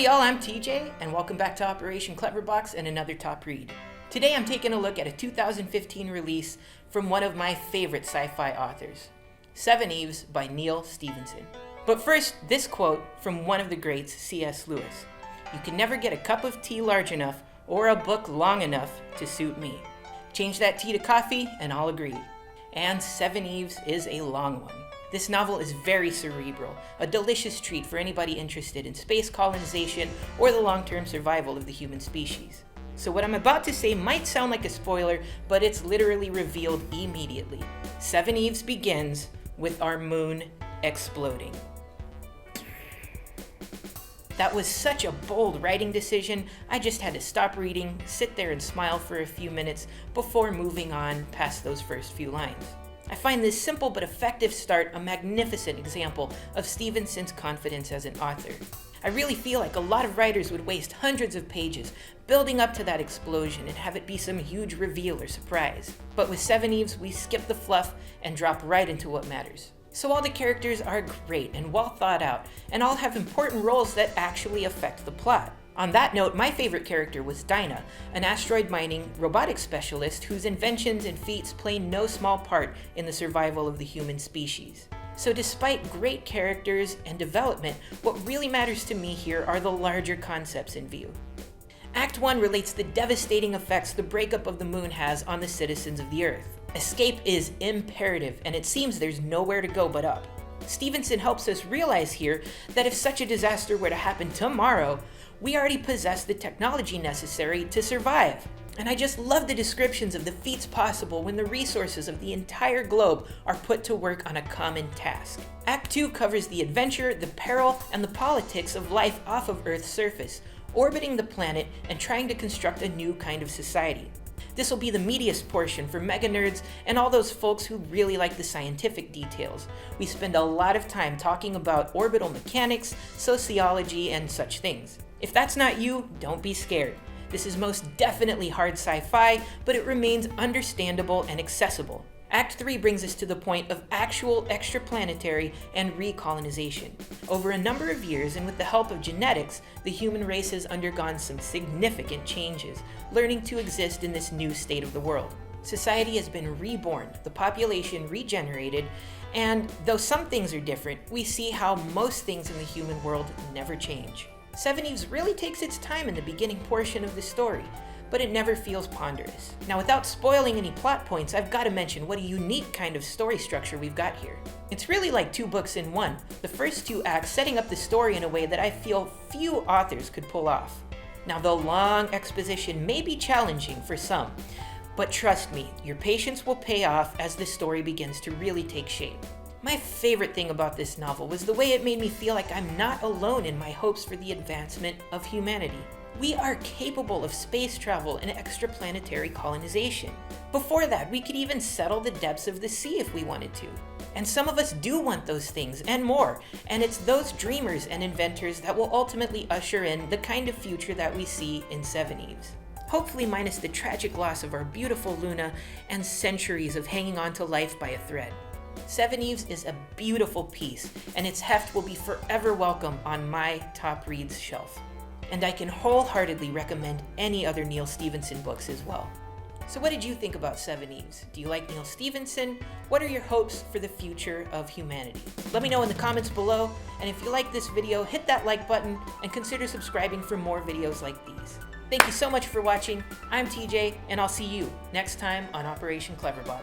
y'all, I'm TJ, and welcome back to Operation Cleverbox and another top read. Today I'm taking a look at a 2015 release from one of my favorite sci-fi authors, SevenEves by Neal Stephenson. But first, this quote from one of the greats, C.S. Lewis. "You can never get a cup of tea large enough or a book long enough to suit me. Change that tea to coffee and I'll agree." And SevenEves is a long one. This novel is very cerebral, a delicious treat for anybody interested in space colonization or the long-term survival of the human species. So what I'm about to say might sound like a spoiler, but it's literally revealed immediately. SevenEves begins with our moon exploding. That was such a bold writing decision, I just had to stop reading, sit there and smile for a few minutes before moving on past those first few lines. I find this simple but effective start a magnificent example of Stephenson's confidence as an author. I really feel like a lot of writers would waste hundreds of pages building up to that explosion and have it be some huge reveal or surprise. But with SevenEves, we skip the fluff and drop right into what matters. So all the characters are great and well thought out, and all have important roles that actually affect the plot. On that note, my favorite character was Dinah, an asteroid mining robotics specialist whose inventions and feats play no small part in the survival of the human species. So despite great characters and development, what really matters to me here are the larger concepts in view. Act 1 relates the devastating effects the breakup of the moon has on the citizens of the Earth. Escape is imperative, and it seems there's nowhere to go but up. Stephenson helps us realize here that if such a disaster were to happen tomorrow, we already possess the technology necessary to survive. And I just love the descriptions of the feats possible when the resources of the entire globe are put to work on a common task. Act 2 covers the adventure, the peril, and the politics of life off of Earth's surface, orbiting the planet and trying to construct a new kind of society. This will be the meatiest portion for mega nerds and all those folks who really like the scientific details. We spend a lot of time talking about orbital mechanics, sociology, and such things. If that's not you, don't be scared. This is most definitely hard sci-fi, but it remains understandable and accessible. Act 3 brings us to the point of actual extraplanetary and recolonization. Over a number of years, and with the help of genetics, the human race has undergone some significant changes, learning to exist in this new state of the world. Society has been reborn, the population regenerated, and though some things are different, we see how most things in the human world never change. SevenEves really takes its time in the beginning portion of the story, but it never feels ponderous. Now, without spoiling any plot points, I've got to mention what a unique kind of story structure we've got here. It's really like two books in one, the first two acts setting up the story in a way that I feel few authors could pull off. Now, the long exposition may be challenging for some, but trust me, your patience will pay off as the story begins to really take shape. My favorite thing about this novel was the way it made me feel like I'm not alone in my hopes for the advancement of humanity. We are capable of space travel and extraplanetary colonization. Before that, we could even settle the depths of the sea if we wanted to. And some of us do want those things and more, and it's those dreamers and inventors that will ultimately usher in the kind of future that we see in SevenEves. Hopefully minus the tragic loss of our beautiful Luna and centuries of hanging on to life by a thread. SevenEves is a beautiful piece, and its heft will be forever welcome on my top reads shelf. And I can wholeheartedly recommend any other Neal Stephenson books as well. So what did you think about SevenEves? Do you like Neal Stephenson? What are your hopes for the future of humanity? Let me know in the comments below, and if you like this video, hit that like button and consider subscribing for more videos like these. Thank you so much for watching. I'm TJ, and I'll see you next time on Operation Cleverbox.